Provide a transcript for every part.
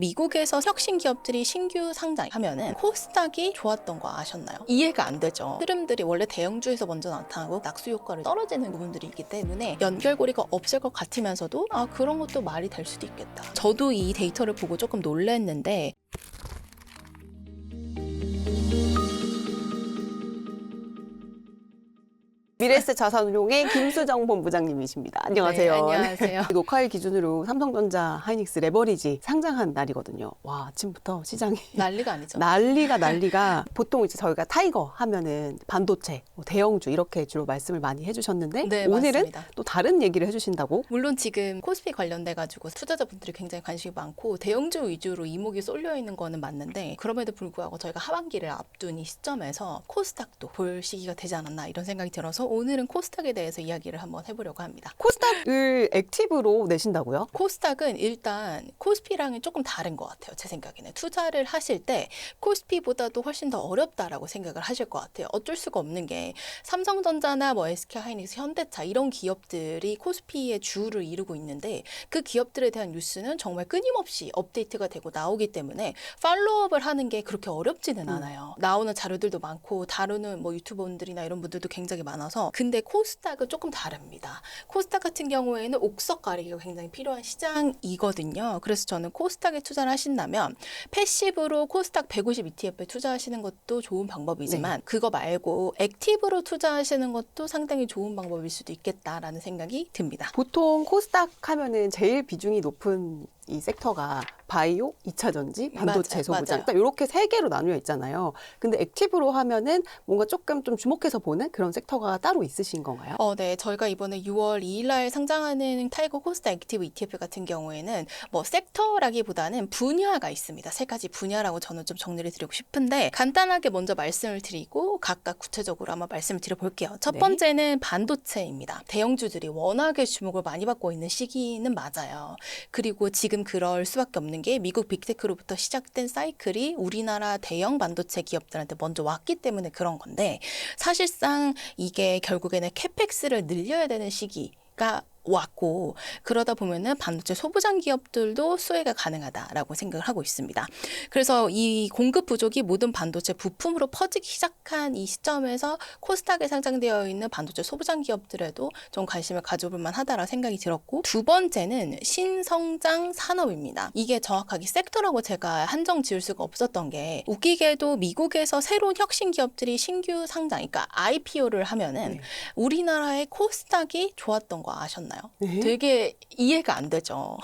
미국에서 혁신 기업들이 신규 상장하면은 코스닥이 좋았던 거 아셨나요? 이해가 안 되죠. 흐름들이 원래 대형주에서 먼저 나타나고 낙수 효과를 떨어지는 부분들이 있기 때문에 연결고리가 없을 것 같으면서도 그런 것도 말이 될 수도 있겠다. 저도 이 데이터를 보고 조금 놀랐는데 미래에셋 자산운용의 김수정 본부장님이십니다. 안녕하세요. 네, 안녕하세요. 녹화일 기준으로 삼성전자, 하이닉스, 레버리지 상장한 날이거든요. 와, 아침부터 시장이 난리가 아니죠. 난리가 보통 이제 저희가 타이거 하면은 반도체, 대형주 이렇게 주로 말씀을 많이 해주셨는데 네, 오늘은 맞습니다. 또 다른 얘기를 해주신다고? 물론 지금 코스피 관련돼가지고 투자자분들이 굉장히 관심이 많고 대형주 위주로 이목이 쏠려 있는 거는 맞는데 그럼에도 불구하고 저희가 하반기를 앞둔 이 시점에서 코스닥도 볼 시기가 되지 않았나 이런 생각이 들어서 오늘은 코스닥에 대해서 이야기를 한번 해보려고 합니다. 코스닥을 액티브로 내신다고요? 코스닥은 일단 코스피랑은 조금 다른 것 같아요. 제 생각에는 투자를 하실 때 코스피보다도 훨씬 더 어렵다라고 생각을 하실 것 같아요. 어쩔 수가 없는 게 삼성전자나 뭐 SK하이닉스, 현대차 이런 기업들이 코스피의 주를 이루고 있는데 그 기업들에 대한 뉴스는 정말 끊임없이 업데이트가 되고 나오기 때문에 팔로우업을 하는 게 그렇게 어렵지는 않아요. 나오는 자료들도 많고 다루는 뭐 유튜버분들이나 이런 분들도 굉장히 많아서 근데 코스닥은 조금 다릅니다. 코스닥 같은 경우에는 옥석 가리기가 굉장히 필요한 시장이거든요. 그래서 저는 코스닥에 투자를 하신다면 패시브로 코스닥 150 ETF에 투자하시는 것도 좋은 방법이지만 그거 말고 액티브로 투자하시는 것도 상당히 좋은 방법일 수도 있겠다라는 생각이 듭니다. 보통 코스닥 하면은 제일 비중이 높은 이 섹터가 바이오, 2차 전지, 반도체, 소부장 맞아요. 딱 이렇게 세 개로 나뉘어 있잖아요. 근데 액티브로 하면은 뭔가 조금 좀 주목해서 보는 그런 섹터가 따로 있으신 건가요? 네. 저희가 이번에 6월 2일 날 상장하는 타이거 코스닥 액티브 ETF 같은 경우에는 뭐 섹터라기보다는 분야가 있습니다. 세 가지 분야라고 저는 좀 정리를 드리고 싶은데 간단하게 먼저 말씀을 드리고 각각 구체적으로 한번 말씀을 드려볼게요. 첫 번째는 반도체입니다. 대형주들이 워낙에 주목을 많이 받고 있는 시기는 맞아요. 그리고 지금 그럴 수밖에 없는 게 미국 빅테크로부터 시작된 사이클이 우리나라 대형 반도체 기업들한테 먼저 왔기 때문에 그런 건데 사실상 이게 결국에는 캐펙스를 늘려야 되는 시기가 왔고 그러다 보면은 반도체 소부장 기업들도 수혜가 가능하다라고 생각을 하고 있습니다. 그래서 이 공급 부족이 모든 반도체 부품으로 퍼지기 시작한 이 시점에서 코스닥에 상장되어 있는 반도체 소부장 기업들에도 좀 관심을 가져볼 만하다라는 생각이 들었고 두 번째는 신성장 산업입니다. 이게 정확하게 섹터라고 제가 한정 지을 수가 없었던 게 웃기게도 미국에서 새로운 혁신 기업들이 신규 상장, 그러니까 IPO를 하면은 우리나라의 코스닥이 좋았던 거 아셨나요? 네. 되게 이해가 안 되죠.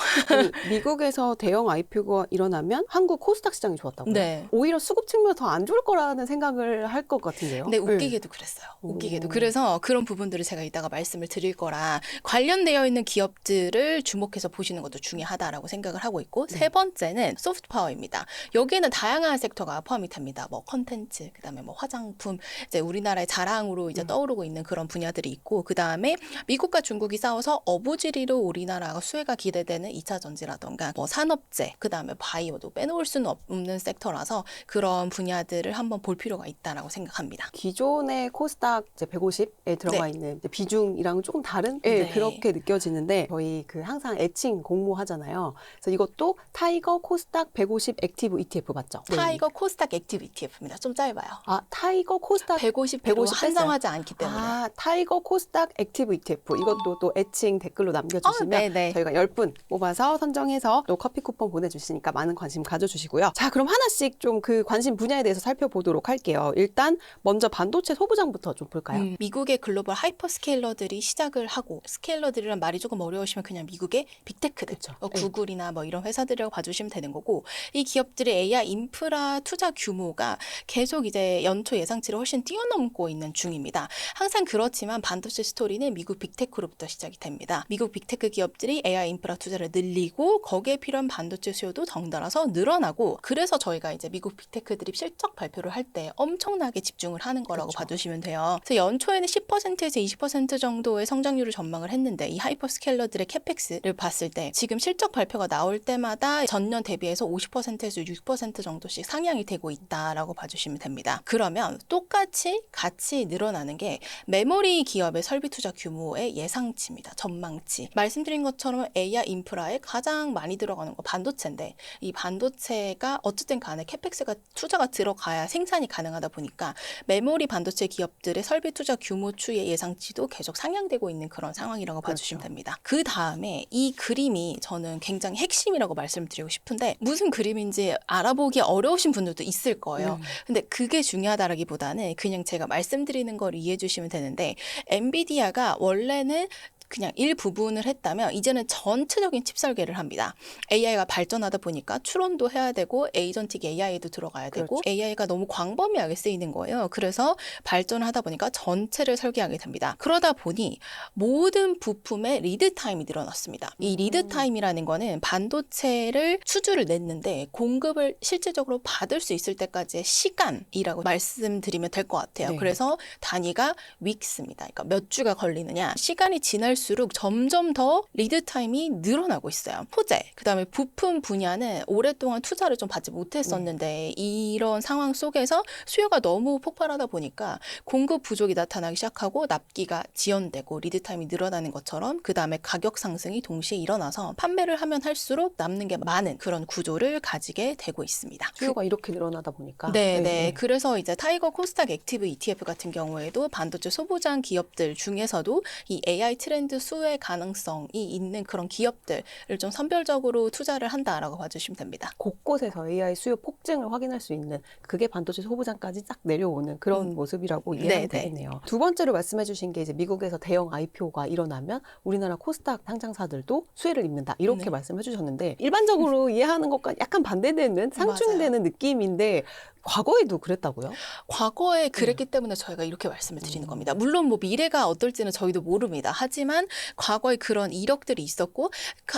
미국에서 대형 IPO가 일어나면 한국 코스닥 시장이 좋았다고요? 네. 오히려 수급 측면에서 더 안 좋을 거라는 생각을 할 것 같은데요. 근데 웃기게도 그랬어요. 웃기게도. 그래서 그런 부분들을 제가 이따가 말씀을 드릴 거라 관련되어 있는 기업들을 주목해서 보시는 것도 중요하다라고 생각을 하고 있고 세 번째는 소프트 파워입니다. 여기에는 다양한 섹터가 포함이 됩니다. 뭐 컨텐츠, 그다음에 뭐 화장품, 이제 우리나라의 자랑으로 이제 떠오르고 있는 그런 분야들이 있고 그다음에 미국과 중국이 싸워서 어부지리로 우리나라가 수혜가 기대되는 2차 전지라던가 뭐 산업재, 그다음에 바이오도 빼놓을 수는 없는 섹터라서 그런 분야들을 한번 볼 필요가 있다라고 생각합니다. 기존의 코스닥 이제 150에 들어가 있는 이제 비중이랑은 조금 다른 네. 그렇게 느껴지는데 저희 그 항상 애칭 공모하잖아요. 그래서 이것도 타이거 코스닥 150 액티브 ETF 맞죠? 타이거 코스닥 액티브 ETF입니다. 좀 짧아요. 아, 타이거 코스닥 150 150 한정하지 않기 때문에. 아, 타이거 코스닥 액티브 ETF 이것도 또 애칭 댓글로 남겨주시면 네네. 저희가 10분 뽑아서 선정해서 또 커피 쿠폰 보내주시니까 많은 관심 가져주시고요. 자, 그럼 하나씩 좀 그 관심 분야에 대해서 살펴보도록 할게요. 일단 먼저 반도체 소부장부터 좀 볼까요? 미국의 글로벌 하이퍼 스케일러들이 시작을 하고 스케일러들이란 말이 조금 어려우시면 그냥 미국의 빅테크들, 그쵸. 구글이나 뭐 이런 회사들이라고 봐주시면 되는 거고 이 기업들의 AI 인프라 투자 규모가 계속 이제 연초 예상치를 훨씬 뛰어넘고 있는 중입니다. 항상 그렇지만 반도체 스토리는 미국 빅테크로부터 시작이 됩니다. 미국 빅테크 기업들이 AI 인프라 투자를 늘리고 거기에 필요한 반도체 수요도 덩달아서 늘어나고 그래서 저희가 이제 미국 빅테크들이 실적 발표를 할 때 엄청나게 집중을 하는 거라고 봐주시면 돼요. 그래서 연초에는 10%에서 20% 정도의 성장률을 전망을 했는데 이 하이퍼스케일러들의 캐펙스를 봤을 때 지금 실적 발표가 나올 때마다 전년 대비해서 50%에서 6% 정도씩 상향이 되고 있다라고 봐주시면 됩니다. 그러면 똑같이 같이 늘어나는 게 메모리 기업의 설비 투자 규모의 예상치입니다. 전망치. 말씀드린 것처럼 AI 인프라에 가장 많이 들어가는 거 반도체인데 이 반도체가 어쨌든 간에 캐펙스가 투자가 들어가야 생산이 가능하다 보니까 메모리 반도체 기업들의 설비 투자 규모 추이의 예상치도 계속 상향되고 있는 그런 상황이라고 봐주시면 됩니다. 그 다음에 이 그림이 저는 굉장히 핵심이라고 말씀드리고 싶은데 무슨 그림인지 알아보기 어려우신 분들도 있을 거예요. 근데 그게 중요하다라기보다는 그냥 제가 말씀드리는 걸 이해해 주시면 되는데 엔비디아가 원래는 그냥 일부분을 했다면 이제는 전체적인 칩 설계를 합니다. AI가 발전하다 보니까 추론도 해야 되고 에이전틱 AI도 들어가야 되고 그렇죠. AI가 너무 광범위하게 쓰이는 거예요. 그래서 발전을 하다 보니까 전체를 설계하게 됩니다. 그러다 보니 모든 부품의 리드 타임이 늘어났습니다. 이 리드 타임이라는 거는 반도체를 수주를 냈는데 공급을 실질적으로 받을 수 있을 때까지의 시간이라고 말씀드리면 될 것 같아요. 네. 그래서 단위가 weeks입니다. 그러니까 몇 주가 걸리느냐. 시간이 지날수록 점점 더 리드 타임이 늘어나고 있어요. 소재, 그다음에 부품 분야는 오랫동안 투자를 좀 받지 못했었는데 이런 상황 속에서 수요가 너무 폭발하다 보니까 공급 부족이 나타나기 시작하고 납기가 지연되고 리드 타임이 늘어나는 것처럼 그다음에 가격 상승이 동시에 일어나서 판매를 하면 할수록 남는 게 많은 그런 구조를 가지게 되고 있습니다. 수요가 이렇게 늘어나다 보니까. 네. 그래서 이제 타이거 코스닥 액티브 ETF 같은 경우에도 반도체 소부장 기업들 중에서도 이 AI 트렌드 수혜 가능성이 있는 그런 기업들을 좀 선별적으로 투자를 한다라고 봐주시면 됩니다. 곳곳에서 AI 수요 폭증을 확인할 수 있는 그게 반도체 소부장까지 쫙 내려오는 그런 모습이라고 이해하면 되겠네요. 두 번째로 말씀해 주신 게 이제 미국에서 대형 IPO가 일어나면 우리나라 코스닥 상장사들도 수혜를 입는다. 이렇게 말씀해 주셨는데 일반적으로 이해하는 것과 약간 반대되는 상충되는 느낌인데 과거에도 그랬다고요? 과거에 그랬기 때문에 저희가 이렇게 말씀을 드리는 겁니다. 물론 뭐 미래가 어떨지는 저희도 모릅니다. 하지만 과거에 그런 이력들이 있었고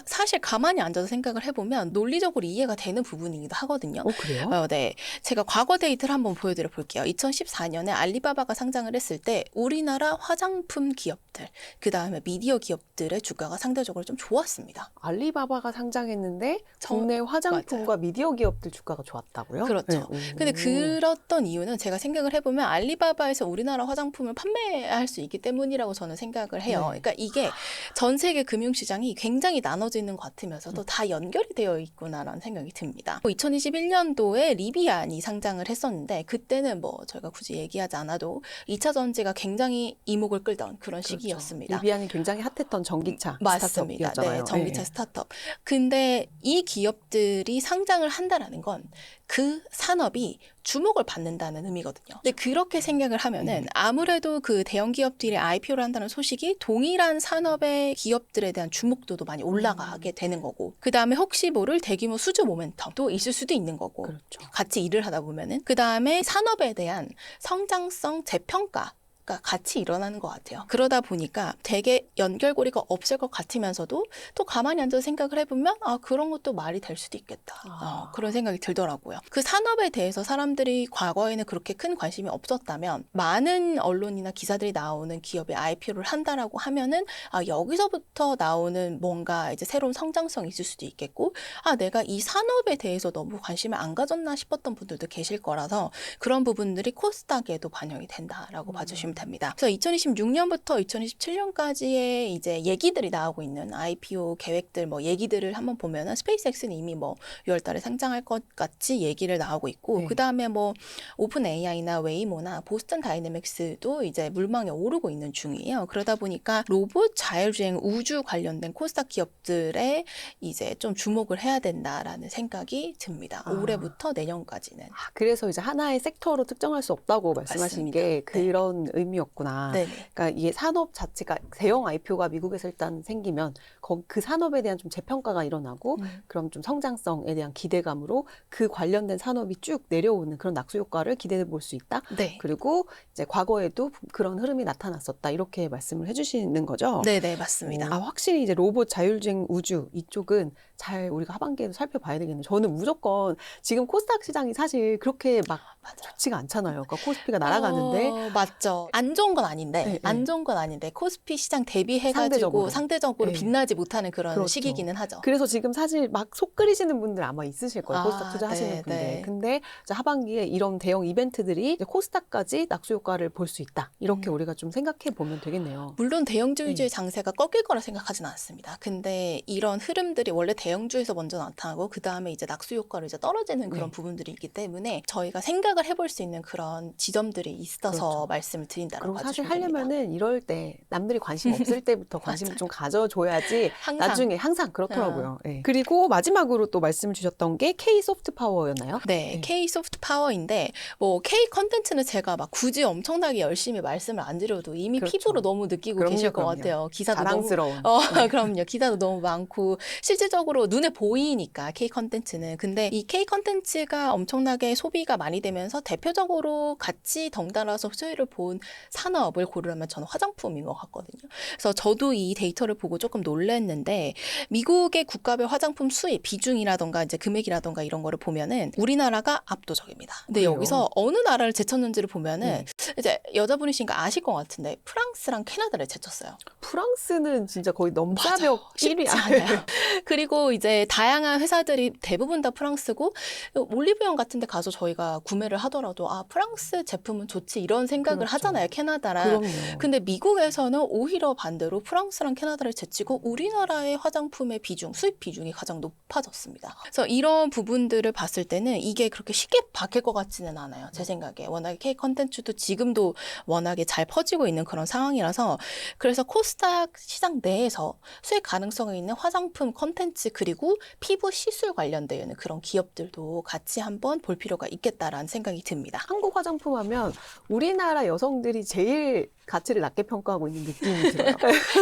사실 가만히 앉아서 생각을 해보면 논리적으로 이해가 되는 부분이기도 하거든요. 그래요? 네, 제가 과거 데이터를 한번 보여드려 볼게요. 2014년에 알리바바가 상장을 했을 때 우리나라 화장품 기업들, 그 다음에 미디어 기업들의 주가가 상대적으로 좀 좋았습니다. 알리바바가 상장했는데 국내 화장품과 미디어 기업들 주가가 좋았다고요? 그렇죠. 근데 그랬던 이유는 제가 생각을 해보면 알리바바에서 우리나라 화장품을 판매할 수 있기 때문이라고 저는 생각을 해요. 그러니까 이게 전 세계 금융시장이 굉장히 나눠져 있는 것 같으면서도 다 연결이 되어 있구나라는 생각이 듭니다. 2021년도에 리비안이 상장을 했었는데 그때는 뭐 저희가 굳이 얘기하지 않아도 2차 전지가 굉장히 이목을 끌던 그런 시기였습니다. 리비안이 굉장히 핫했던 전기차 맞습니다. 스타트업이었잖아요. 네, 전기차 스타트업. 근데 이 기업들이 상장을 한다라는 건 그 산업이 주목을 받는다는 의미거든요. 근데 그렇게 생각을 하면은 아무래도 그 대형 기업들이 IPO를 한다는 소식이 동일한 산업의 기업들에 대한 주목도도 많이 올라가게 되는 거고, 그 다음에 혹시 모를 대규모 수주 모멘텀도 있을 수도 있는 거고, 그렇죠. 같이 일을 하다 보면은 그 다음에 산업에 대한 성장성 재평가 가 같이 일어나는 것 같아요. 그러다 보니까 되게 연결고리가 없을 것 같으면서도 또 가만히 앉아서 생각을 해보면 그런 것도 말이 될 수도 있겠다. 그런 생각이 들더라고요. 그 산업에 대해서 사람들이 과거에는 그렇게 큰 관심이 없었다면 많은 언론이나 기사들이 나오는 기업에 IPO를 한다라고 하면은 여기서부터 나오는 뭔가 이제 새로운 성장성이 있을 수도 있겠고 내가 이 산업에 대해서 너무 관심을 안 가졌나 싶었던 분들도 계실 거라서 그런 부분들이 코스닥에도 반영이 된다라고 봐주시면 됩니다. 그래서 2026년부터 2027년까지의 이제 얘기들이 나오고 있는 IPO 계획들 뭐 얘기들을 한번 보면은 스페이스X는 이미 뭐 6월달에 상장할 것 같이 얘기를 나오고 있고 그 다음에 뭐 오픈 AI나 웨이모나 보스턴 다이내믹스도 이제 물망에 오르고 있는 중이에요. 그러다 보니까 로봇, 자율주행, 우주 관련된 코스닥 기업들에 이제 좀 주목을 해야 된다라는 생각이 듭니다. 올해부터 내년까지는. 그래서 이제 하나의 섹터로 특정할 수 없다고 말씀하신 맞습니다. 게 그런 의미였구나. 네네. 그러니까 이게 산업 자체가 대형 IPO가 미국에서 일단 생기면 그 산업에 대한 좀 재평가가 일어나고 그럼 좀 성장성에 대한 기대감으로 그 관련된 산업이 쭉 내려오는 그런 낙수 효과를 기대해 볼 수 있다. 네. 그리고 이제 과거에도 그런 흐름이 나타났었다. 이렇게 말씀을 해주시는 거죠. 네네, 맞습니다. 확실히 이제 로봇, 자율주행, 우주 이쪽은 잘 우리가 하반기에도 살펴봐야 되겠네요. 저는 무조건 지금 코스닥 시장이 사실 그렇게 막 좋지가 않잖아요. 그러니까 코스피가 날아가는데 맞죠. 안 좋은 건 아닌데 네, 안 네. 좋은 건 아닌데 코스피 시장 대비해가지고 상대적으로 네. 빛나지 못하는 그런 그렇죠. 시기기는 하죠. 그래서 지금 사실 막 속 끓이시는 분들 아마 있으실 거예요. 코스닥 투자하시는 네, 분들. 네. 근데 이제 하반기에 이런 대형 이벤트들이 이제 코스닥까지 낙수 효과를 볼 수 있다. 이렇게 우리가 좀 생각해 보면 되겠네요. 물론 대형주의 네. 장세가 꺾일 거라 생각하지는 않습니다. 근데 이런 흐름들이 원래 대형주에서 먼저 나타나고 그 다음에 이제 낙수 효과로 이제 떨어지는 그런 네. 부분들이 있기 때문에 저희가 생각을 해볼 수 있는 그런 지점들이 있어서 그렇죠. 말씀을 드린다라고 그리고 사실 봐주시면 됩니다. 하려면은 이럴 때 남들이 관심 없을 때부터 관심을 좀 가져줘야지 항상. 나중에 항상 그렇더라고요. 네. 그리고 마지막으로 또 말씀 주셨던 게 K 소프트 파워였나요? 네, K 소프트 파워인데 뭐 K 컨텐츠는 제가 막 굳이 엄청나게 열심히 말씀을 안 드려도 이미 그렇죠. 피부로 너무 느끼고 그럼요, 계실 것 그럼요. 같아요. 기사도 자랑스러운. 너무 그럼요. 기사도 너무 많고 실질적으로 눈에 보이니까 K 컨텐츠는. 근데 이 K 컨텐츠가 엄청나게 소비가 많이 되면서 대표적으로 같이 덩달아서 수혜를 본 산업을 고르려면 저는 화장품인 것 같거든요. 그래서 저도 이 데이터를 보고 조금 놀랐는데 미국의 국가별 화장품 수입 비중이라던가 이제 금액이라던가 이런 거를 보면은 우리나라가 압도적입니다. 근데 그래요? 여기서 어느 나라를 제쳤는지를 보면은 네. 이제 여자분이시니까 아실 것 같은데 프랑스랑 캐나다를 제쳤어요. 프랑스는 진짜 거의 넘사벽 맞아요. 1위. 쉽지 않아요. 그리고 이제 다양한 회사들이 대부분 다 프랑스고 올리브영 같은 데 가서 저희가 구매를 하더라도 아 프랑스 제품은 좋지 이런 생각을 그렇죠. 하잖아요. 캐나다랑. 그럼요. 근데 미국에서는 오히려 반대로 프랑스랑 캐나다를 제치고 우리나라의 화장품의 비중, 수입 비중이 가장 높아졌습니다. 그래서 이런 부분들을 봤을 때는 이게 그렇게 쉽게 바뀔 것 같지는 않아요. 제 생각에. 워낙에 K 컨텐츠도 지금도 워낙에 잘 퍼지고 있는 그런 상황이라서 그래서 코스닥 시장 내에서 수익 가능성이 있는 화장품 컨텐츠 그리고 피부 시술 관련되어 있는 그런 기업들도 같이 한번 볼 필요가 있겠다라는 생각이 듭니다. 한국 화장품 하면 우리나라 여성들이 제일 가치를 낮게 평가하고 있는 느낌이 들어요.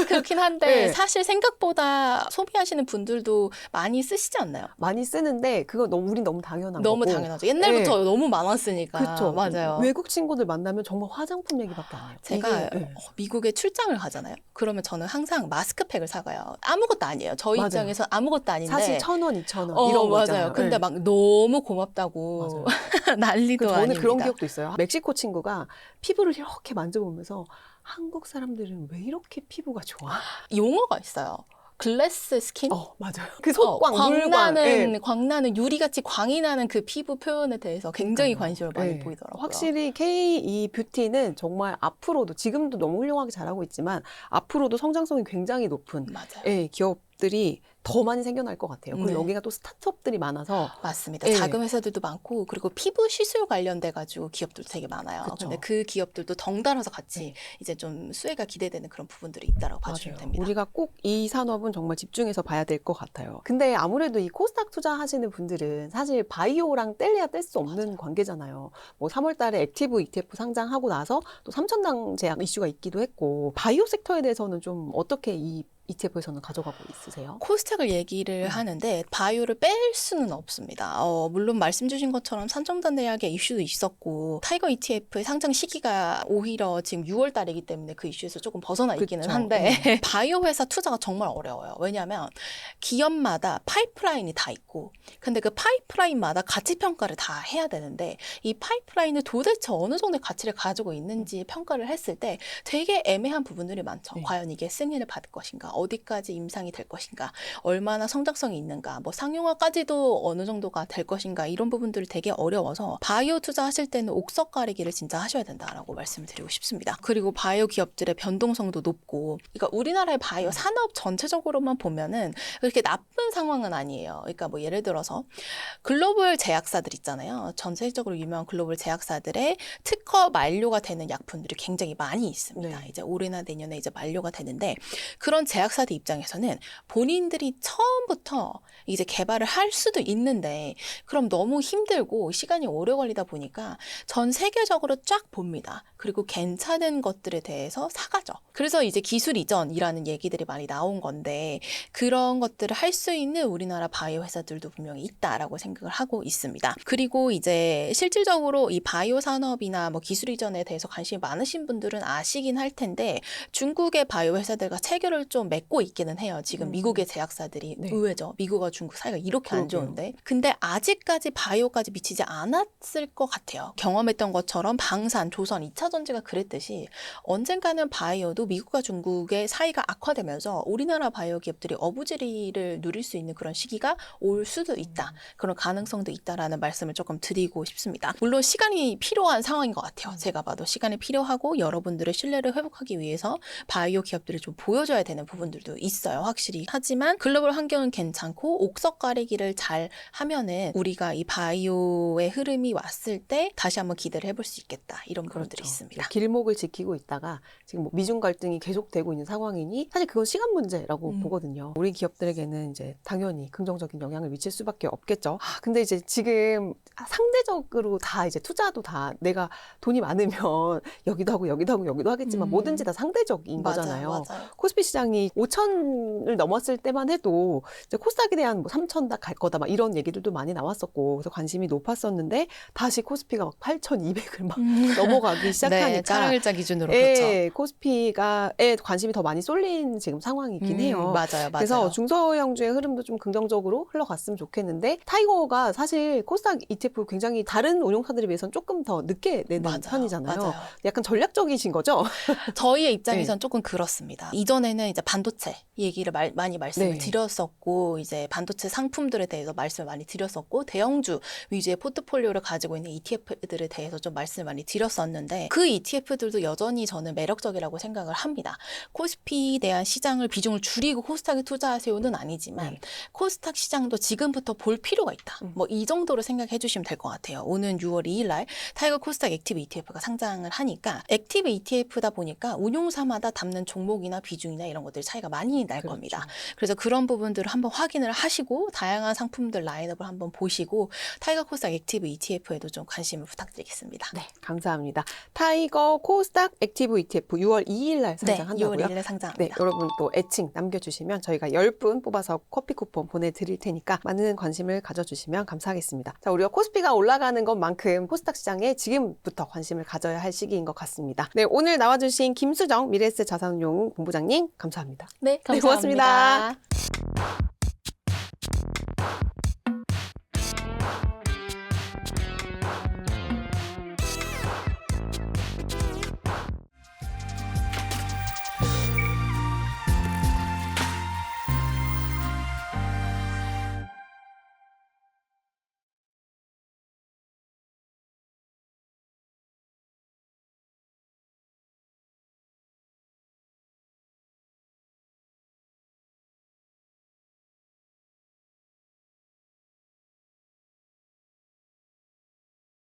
그렇긴 한데 네. 사실 생각보다 소비하시는 분들도 많이 쓰시지 않나요? 많이 쓰는데 그거 우린 너무 당연한 너무 거고. 당연하죠. 옛날부터 너무 많았으니까. 그렇죠. 맞아요. 외국 친구들 만나면 정말 화장품 얘기밖에 안 해요. 제가 이게, 네. 미국에 출장을 가잖아요. 그러면 저는 항상 마스크팩을 사가요. 아무것도 아니에요. 저희 맞아요. 입장에서 아무것도 아닌데. 사실 1,000원, 2,000원 이런 거 맞아요. 있잖아요. 근데 네. 막 너무 고맙다고 맞아요. 난리도 저는 아닙니다. 그런 기억도 있어요. 멕시코 친구가 피부를 이렇게 만져보면서 한국 사람들은 왜 이렇게 피부가 좋아? 용어가 있어요. 글래스 스킨? 맞아요. 그 속광, 물광. 광나는, 광나는 유리같이 광이 나는 그 피부 표현에 대해서 굉장히 그러니까요. 관심을 많이 네. 보이더라고요. 확실히 K 이 뷰티는 정말 앞으로도 지금도 너무 훌륭하게 잘하고 있지만 앞으로도 성장성이 굉장히 높은 맞아요. 기업들이 더 많이 생겨날 것 같아요. 그리고 네. 여기가 또 스타트업들이 많아서 맞습니다. 예. 자금 회사들도 많고 그리고 피부 시술 관련돼 가지고 기업들도 되게 많아요. 그쵸. 근데 그 기업들도 덩달아서 같이 네. 이제 좀 수혜가 기대되는 그런 부분들이 있다라고 봐주시면 맞아요. 됩니다. 우리가 꼭 이 산업은 정말 집중해서 봐야 될 것 같아요. 근데 아무래도 이 코스닥 투자하시는 분들은 사실 바이오랑 뗄래야 뗄 수 없는 관계잖아요. 뭐 3월 달에 액티브 ETF 상장하고 나서 또 3천당 제약 이슈가 있기도 했고 바이오 섹터에 대해서는 좀 어떻게 이 ETF에서는 가져가고 있으세요? 코스닥을 얘기를 하는데 바이오를 뺄 수는 없습니다. 물론 말씀 주신 것처럼 산정단 대학의 이슈도 있었고 타이거 ETF의 상장 시기가 오히려 지금 6월 달이기 때문에 그 이슈에서 조금 벗어나 있기는 그쵸. 한데 바이오 회사 투자가 정말 어려워요. 왜냐하면 기업마다 파이프라인이 다 있고 근데 그 파이프라인마다 가치 평가를 다 해야 되는데 이 파이프라인을 도대체 어느 정도의 가치를 가지고 있는지 평가를 했을 때 되게 애매한 부분들이 많죠. 네. 과연 이게 승인을 받을 것인가 어디까지 임상이 될 것인가 얼마나 성장성이 있는가 뭐 상용화까지도 어느 정도가 될 것인가 이런 부분들이 되게 어려워서 바이오 투자하실 때는 옥석 가리기를 진짜 하셔야 된다라고 말씀을 드리고 싶습니다. 그리고 바이오 기업들의 변동성도 높고 그러니까 우리나라의 바이오 산업 전체적으로만 보면은 그렇게 나쁜 상황은 아니에요. 그러니까 뭐 예를 들어서 글로벌 제약사들 있잖아요. 전 세계적으로 유명한 글로벌 제약사들의 특허 만료가 되는 약품들이 굉장히 많이 있습니다. 네. 이제 올해나 내년에 이제 만료가 되는데 그런 제약사들 입장에서는 본인들이 처음부터 이제 개발을 할 수도 있는데 그럼 너무 힘들고 시간이 오래 걸리다 보니까 전 세계적으로 쫙 봅니다. 그리고 괜찮은 것들에 대해서 사가죠. 그래서 이제 기술 이전이라는 얘기들이 많이 나온 건데 그런 것들을 할 수 있는 우리나라 바이오 회사들도 분명히 있다라고 생각을 하고 있습니다. 그리고 이제 실질적으로 이 바이오 산업이나 뭐 기술 이전에 대해서 관심이 많으신 분들은 아시긴 할 텐데 중국의 바이오 회사들과 체결을 좀 맺고 있기는 해요. 지금 미국의 제약사들이 네. 의외죠. 미국과 중국 사이가 이렇게 안 그러게요. 좋은데. 근데 아직까지 바이오까지 미치지 않았을 것 같아요. 경험했던 것처럼 방산, 조선, 2차 전지가 그랬듯이 언젠가는 바이오도 미국과 중국의 사이가 악화되면서 우리나라 바이오 기업들이 어부지리를 누릴 수 있는 그런 시기가 올 수도 있다. 그런 가능성도 있다라는 말씀을 조금 드리고 싶습니다. 물론 시간이 필요한 상황인 것 같아요. 제가 봐도 시간이 필요하고 여러분들의 신뢰를 회복하기 위해서 바이오 기업들을 좀 보여줘야 되는 부분들도 있어요. 확실히. 하지만 글로벌 환경은 괜찮고 옥석 가리기를 잘 하면은 우리가 이 바이오의 흐름이 왔을 때 다시 한번 기대를 해볼 수 있겠다. 이런 부분들이 있습니다. 길목을 지키고 있다가 지금 뭐 미중 갈등이 계속되고 있는 상황이니 사실 그건 시간 문제라고 보거든요. 우리 기업들에게는 이제 당연히 긍정적인 영향을 미칠 수밖에 없겠죠. 근데 이제 지금 상대적으로 다 이제 투자도 다 내가 돈이 많으면 여기도 하고 여기도 하고 여기도 하겠지만 뭐든지 다 상대적인 거잖아요. 맞아요. 코스피 시장이 5천을 넘었을 때만 해도 이제 코스닥에 대한 뭐 3천 다 갈 거다 막 이런 얘기들도 많이 나왔었고 그래서 관심이 높았었는데 다시 코스피가 막 8,200을 막 넘어가기 시작하니까 네, 촬영일자 기준으로 예, 코스피가에 관심이 더 많이 쏠린 지금 상황이긴 해요. 맞아요. 그래서 중소형주의 흐름도 좀 긍정적으로 흘러갔으면 좋겠는데 타이거가 사실 코스닥 ETF 굉장히 다른 운용사들에 비해서는 조금 더 늦게 내는 편이잖아요. 맞아요. 약간 전략적이신 거죠? 저희의 입장에선 조금 그렇습니다. 이전에는 이제 반도체 얘기를 많이 말씀을 네. 드렸었고, 이제 반도체 상품들에 대해서 말씀을 많이 드렸었고, 대형주 위주의 포트폴리오를 가지고 있는 ETF들에 대해서 좀 말씀을 많이 드렸었는데, 그 ETF들도 여전히 저는 매력적이라고 생각을 합니다. 코스피에 대한 시장을 비중을 줄이고 코스닥에 투자하세요는 아니지만, 코스닥 시장도 지금부터 볼 필요가 있다. 뭐 이 정도로 생각해 주시면 될 것 같아요. 오는 6월 2일 날 타이거 코스닥 액티브 ETF가 상장을 하니까 액티브 ETF다 보니까 운용사마다 담는 종목이나 비중이나 이런 것들 차이가 많이 날 겁니다. 그래서 그런 부분들을 한번 확인을 하시고 다양한 상품들 라인업을 한번 보시고 타이거 코스닥 액티브 ETF에도 좀 관심을 부탁드리겠습니다. 네, 감사합니다. 타이거 코스닥 액티브 ETF 6월 2일 날 상장한다고요? 6월 2일에 상장합니다. 네, 여러분 또 애칭 남겨주시면 저희가 10분 뽑아서 커피 쿠폰 보내드릴 테니까 많은 관심을 가져주시면 감사하겠습니다. 자, 우리가 코스피가 올라가는 것만큼 코스닥 시장에 지금부터 관심을 가져야 할 시기인 것 같습니다. 네, 오늘 나와주신 김수정 미래에셋 자산운용 본부장님 감사합니다. 네, 네, 감사합니다. 고맙습니다.